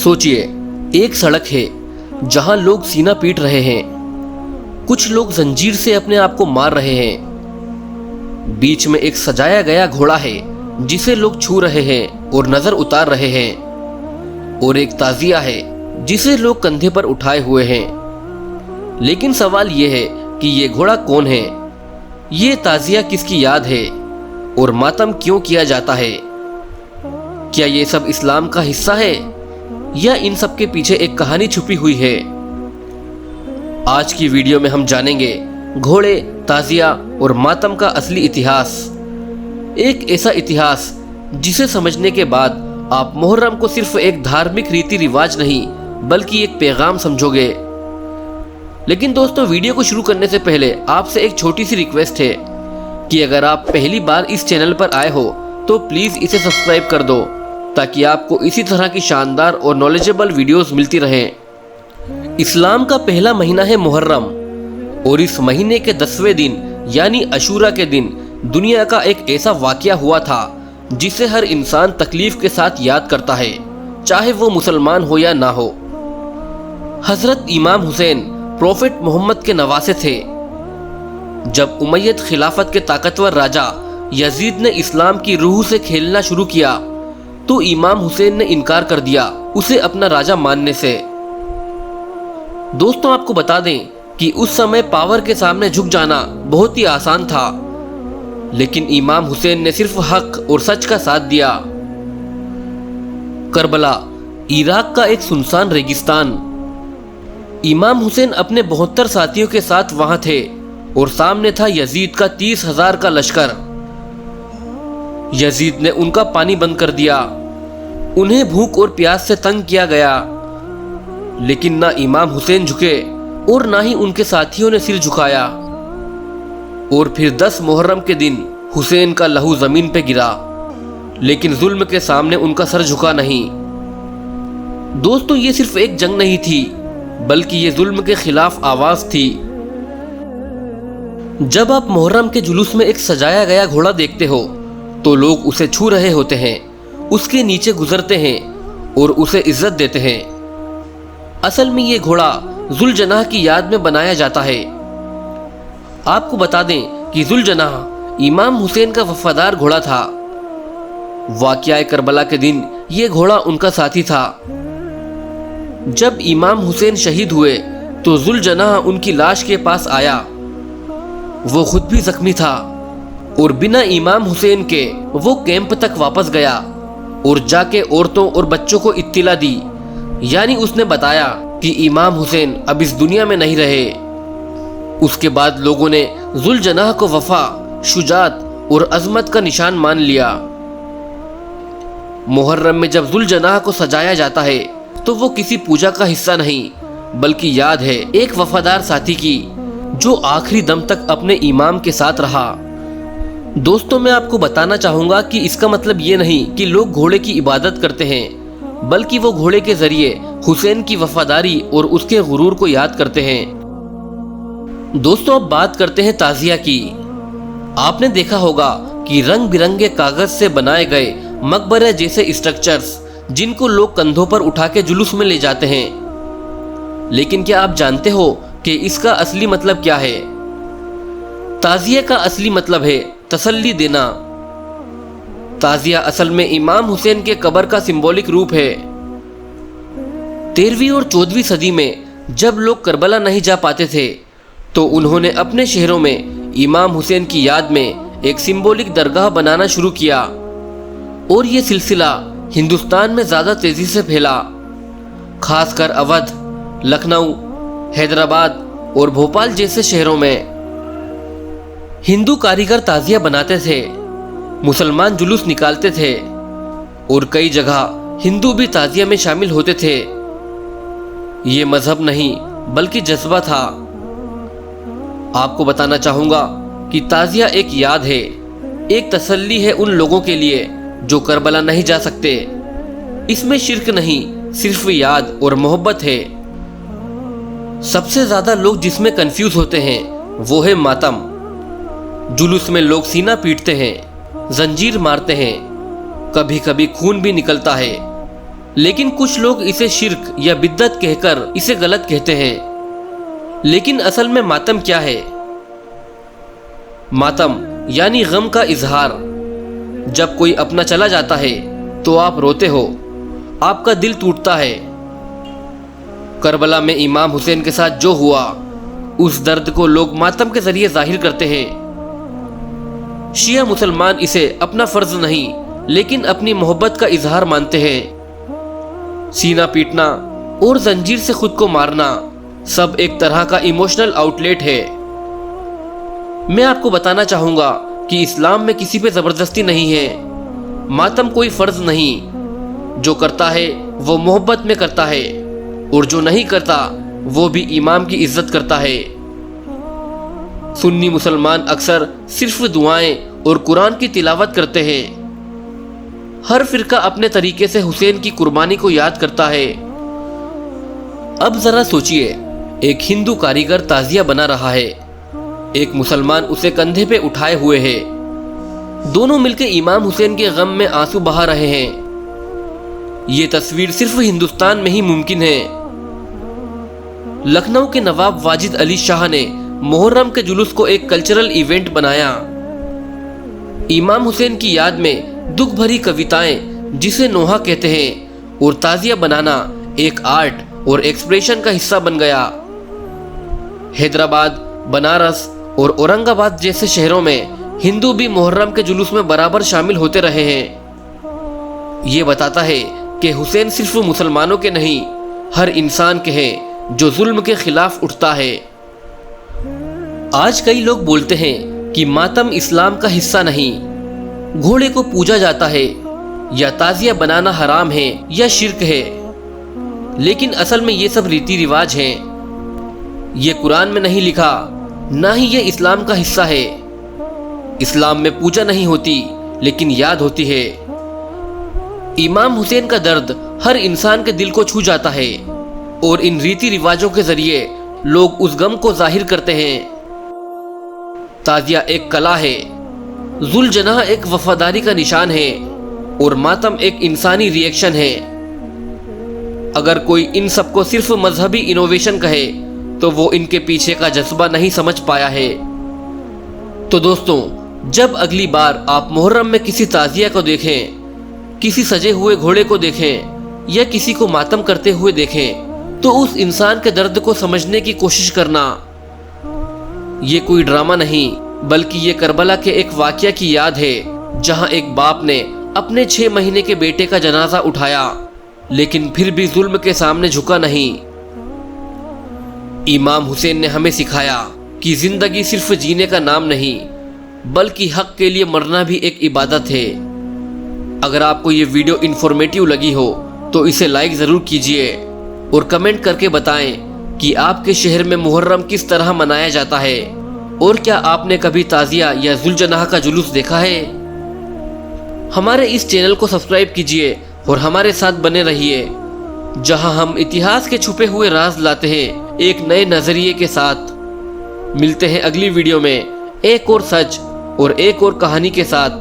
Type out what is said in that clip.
سوچئے، ایک سڑک ہے جہاں لوگ سینہ پیٹ رہے ہیں، کچھ لوگ زنجیر سے اپنے آپ کو مار رہے ہیں، بیچ میں ایک سجایا گیا گھوڑا ہے جسے لوگ چھو رہے ہیں اور نظر اتار رہے ہیں، اور ایک تعزیہ ہے جسے لوگ کندھے پر اٹھائے ہوئے ہیں۔ لیکن سوال یہ ہے کہ یہ گھوڑا کون ہے، یہ تعزیہ کس کی یاد ہے، اور ماتم کیوں کیا جاتا ہے؟ کیا یہ سب اسلام کا حصہ ہے یا ان سب کے پیچھے ایک کہانی چھپی ہوئی ہے؟ آج کی ویڈیو میں ہم جانیں گے گھوڑے، تعزیہ اور ماتم کا اصلی اتہاس، ایک ایسا اتہاس جسے سمجھنے کے بعد آپ محرم کو صرف ایک دھارمک ریتی رواج نہیں بلکہ ایک پیغام سمجھو گے۔ لیکن دوستو، ویڈیو کو شروع کرنے سے پہلے آپ سے ایک چھوٹی سی ریکویسٹ ہے کہ اگر آپ پہلی بار اس چینل پر آئے ہو تو پلیز اسے سبسکرائب کر دو تاکہ آپ کو اسی طرح کی شاندار اور نالجبل ویڈیوز ملتی رہیں۔ اسلام کا پہلا مہینہ ہے محرم، اور اس مہینے کے 10ویں دن یعنی عاشوراء کے دن دنیا کا ایک ایسا واقعہ ہوا تھا جسے ہر انسان تکلیف کے ساتھ یاد کرتا ہے، چاہے وہ مسلمان ہو یا نہ ہو۔ حضرت امام حسین پروفٹ محمد کے نواسے تھے۔ جب امید خلافت کے طاقتور راجہ یزید نے اسلام کی روح سے کھیلنا شروع کیا تو امام حسین نے انکار کر دیا اسے اپنا راجہ ماننے سے۔ دوستوں، آپ کو بتا دیں کہ اس سمے پاور کے سامنے جھک جانا بہت ہی آسان تھا، لیکن امام حسین نے صرف حق اور سچ کا ساتھ دیا۔ کربلا، عراق کا ایک سنسان ریگستان۔ امام حسین اپنے 72 ساتھیوں کے ساتھ وہاں تھے اور سامنے تھا یزید کا 30,000 کا لشکر۔ یزید نے ان کا پانی بند کر دیا، انہیں بھوک اور پیاس سے تنگ کیا گیا، لیکن نہ امام حسین جھکے اور نہ ہی ان کے ساتھیوں نے سر جھکایا۔ اور پھر 10 محرم کے دن حسین کا لہو زمین پہ گرا، لیکن ظلم کے سامنے ان کا سر جھکا نہیں۔ دوستو، یہ صرف ایک جنگ نہیں تھی بلکہ یہ ظلم کے خلاف آواز تھی۔ جب آپ محرم کے جلوس میں ایک سجایا گیا گھوڑا دیکھتے ہو تو لوگ اسے چھو رہے ہوتے ہیں، اس کے نیچے گزرتے ہیں اور اسے عزت دیتے ہیں۔ اصل میں یہ گھوڑا ذوالجناح کی یاد میں بنایا جاتا ہے۔ آپ کو بتا دیں کہ ذوالجناح امام حسین کا وفادار گھوڑا تھا۔ واقعہ کربلا کے دن یہ گھوڑا ان کا ساتھی تھا۔ جب امام حسین شہید ہوئے تو ذوالجناح ان کی لاش کے پاس آیا، وہ خود بھی زخمی تھا، اور بنا امام حسین کے وہ کیمپ تک واپس گیا اور جا کے عورتوں اور بچوں کو اطلاع دی، یعنی اس نے بتایا کہ امام حسین اب اس دنیا میں نہیں رہے۔ اس کے بعد لوگوں نے ذوالجناح کو وفا، شجاعت اور عظمت کا نشان مان لیا۔ محرم میں جب ذوالجناح کو سجایا جاتا ہے تو وہ کسی پوجا کا حصہ نہیں بلکہ یاد ہے ایک وفادار ساتھی کی جو آخری دم تک اپنے امام کے ساتھ رہا۔ دوستوں، میں آپ کو بتانا چاہوں گا کہ اس کا مطلب یہ نہیں کہ لوگ گھوڑے کی عبادت کرتے ہیں، بلکہ وہ گھوڑے کے ذریعے حسین کی وفاداری اور اس کے غرور کو یاد کرتے ہیں۔ دوستوں، اب بات کرتے ہیں تعزیہ کی۔ آپ نے دیکھا ہوگا کہ رنگ برنگے کاغذ سے بنائے گئے مقبرے جیسے اسٹرکچرز جن کو لوگ کندھوں پر اٹھا کے جلوس میں لے جاتے ہیں، لیکن کیا آپ جانتے ہو کہ اس کا اصلی مطلب کیا ہے؟ تعزیہ کا اصلی مطلب ہے تسلی دینا۔ تعزیہ اصل میں امام حسین کے قبر کا سمبولک روپ ہے۔ 13ویں اور 14ویں صدی میں جب لوگ کربلا نہیں جا پاتے تھے تو انہوں نے اپنے شہروں میں امام حسین کی یاد میں ایک سمبولک درگاہ بنانا شروع کیا، اور یہ سلسلہ ہندوستان میں زیادہ تیزی سے پھیلا، خاص کر اودھ، لکھنؤ، حیدرآباد اور بھوپال جیسے شہروں میں۔ ہندو کاریگر تعزیہ بناتے تھے، مسلمان جلوس نکالتے تھے، اور کئی جگہ ہندو بھی تعزیہ میں شامل ہوتے تھے۔ یہ مذہب نہیں بلکہ جذبہ تھا۔ آپ کو بتانا چاہوں گا کہ تعزیہ ایک یاد ہے، ایک تسلی ہے ان لوگوں کے لیے جو کربلا نہیں جا سکتے۔ اس میں شرک نہیں، صرف یاد اور محبت ہے۔ سب سے زیادہ لوگ جس میں کنفیوز ہوتے ہیں وہ ہے ماتم۔ جلوس میں لوگ سینہ پیٹتے ہیں، زنجیر مارتے ہیں، کبھی کبھی خون بھی نکلتا ہے، لیکن کچھ لوگ اسے شرک یا بدعت کہہ کر اسے غلط کہتے ہیں۔ لیکن اصل میں ماتم کیا ہے؟ ماتم یعنی غم کا اظہار۔ جب کوئی اپنا چلا جاتا ہے تو آپ روتے ہو، آپ کا دل ٹوٹتا ہے۔ کربلا میں امام حسین کے ساتھ جو ہوا، اس درد کو لوگ ماتم کے ذریعے ظاہر کرتے ہیں۔ شیعہ مسلمان اسے اپنا فرض نہیں لیکن اپنی محبت کا اظہار مانتے ہیں۔ سینہ پیٹنا اور زنجیر سے خود کو مارنا سب ایک طرح کا ایموشنل آؤٹ لیٹ ہے۔ میں آپ کو بتانا چاہوں گا کہ اسلام میں کسی پہ زبردستی نہیں ہے۔ ماتم کوئی فرض نہیں، جو کرتا ہے وہ محبت میں کرتا ہے، اور جو نہیں کرتا وہ بھی امام کی عزت کرتا ہے۔ سنی مسلمان اکثر صرف دعائیں اور قرآن کی تلاوت کرتے ہیں۔ ہر فرقہ اپنے طریقے سے حسین کی قربانی کو یاد کرتا ہے۔ اب ذرا سوچئے، ایک ہندو کاریگر تعزیہ بنا رہا ہے، ایک مسلمان اسے کندھے پہ اٹھائے ہوئے ہے، دونوں مل کے امام حسین کے غم میں آنسو بہا رہے ہیں۔ یہ تصویر صرف ہندوستان میں ہی ممکن ہے۔ لکھنؤ کے نواب واجد علی شاہ نے محرم کے جلوس کو ایک کلچرل ایونٹ بنایا۔ امام حسین کی یاد میں دکھ بھری کویتائیں جسے نوحہ کہتے ہیں اور تعزیہ بنانا ایک آرٹ اور ایکسپریشن کا حصہ بن گیا۔ حیدرآباد، بنارس اور اورنگ آباد جیسے شہروں میں ہندو بھی محرم کے جلوس میں برابر شامل ہوتے رہے ہیں۔ یہ بتاتا ہے کہ حسین صرف مسلمانوں کے نہیں، ہر انسان کے ہیں جو ظلم کے خلاف اٹھتا ہے۔ آج کئی لوگ بولتے ہیں کہ ماتم اسلام کا حصہ نہیں، گھوڑے کو پوجا جاتا ہے یا تعزیہ بنانا حرام ہے یا شرک ہے، لیکن اصل میں یہ سب ریتی رواج ہیں۔ یہ قرآن میں نہیں لکھا، نہ ہی یہ اسلام کا حصہ ہے۔ اسلام میں پوجا نہیں ہوتی لیکن یاد ہوتی ہے۔ امام حسین کا درد ہر انسان کے دل کو چھو جاتا ہے، اور ان ریتی رواجوں کے ذریعے لوگ اس غم کو ظاہر کرتے ہیں۔ تعزیہ ایک کلا ہے، ذوالجناح ایک وفاداری کا نشان ہے، اور ماتم ایک انسانی ری ایکشن ہے۔ اگر کوئی ان سب کو صرف مذہبی انوویشن کہے تو وہ ان کے پیچھے کا جذبہ نہیں سمجھ پایا ہے۔ تو دوستوں، جب اگلی بار آپ محرم میں کسی تعزیہ کو دیکھیں، کسی سجے ہوئے گھوڑے کو دیکھیں یا کسی کو ماتم کرتے ہوئے دیکھیں تو اس انسان کے درد کو سمجھنے کی کوشش کرنا۔ یہ کوئی ڈرامہ نہیں بلکہ یہ کربلا کے ایک واقعہ کی یاد ہے، جہاں ایک باپ نے اپنے 6 مہینے کے بیٹے کا جنازہ اٹھایا لیکن پھر بھی ظلم کے سامنے جھکا نہیں۔ امام حسین نے ہمیں سکھایا کہ زندگی صرف جینے کا نام نہیں بلکہ حق کے لیے مرنا بھی ایک عبادت ہے۔ اگر آپ کو یہ ویڈیو انفارمیٹیو لگی ہو تو اسے لائک ضرور کیجئے اور کمنٹ کر کے بتائیں کہ آپ کے شہر میں محرم کس طرح منایا جاتا ہے، اور کیا آپ نے کبھی تعزیہ یا ذوالجناح کا جلوس دیکھا ہے؟ ہمارے اس چینل کو سبسکرائب کیجئے اور ہمارے ساتھ بنے رہیے، جہاں ہم اتہاس کے چھپے ہوئے راز لاتے ہیں ایک نئے نظریے کے ساتھ۔ ملتے ہیں اگلی ویڈیو میں ایک اور سچ اور ایک اور کہانی کے ساتھ۔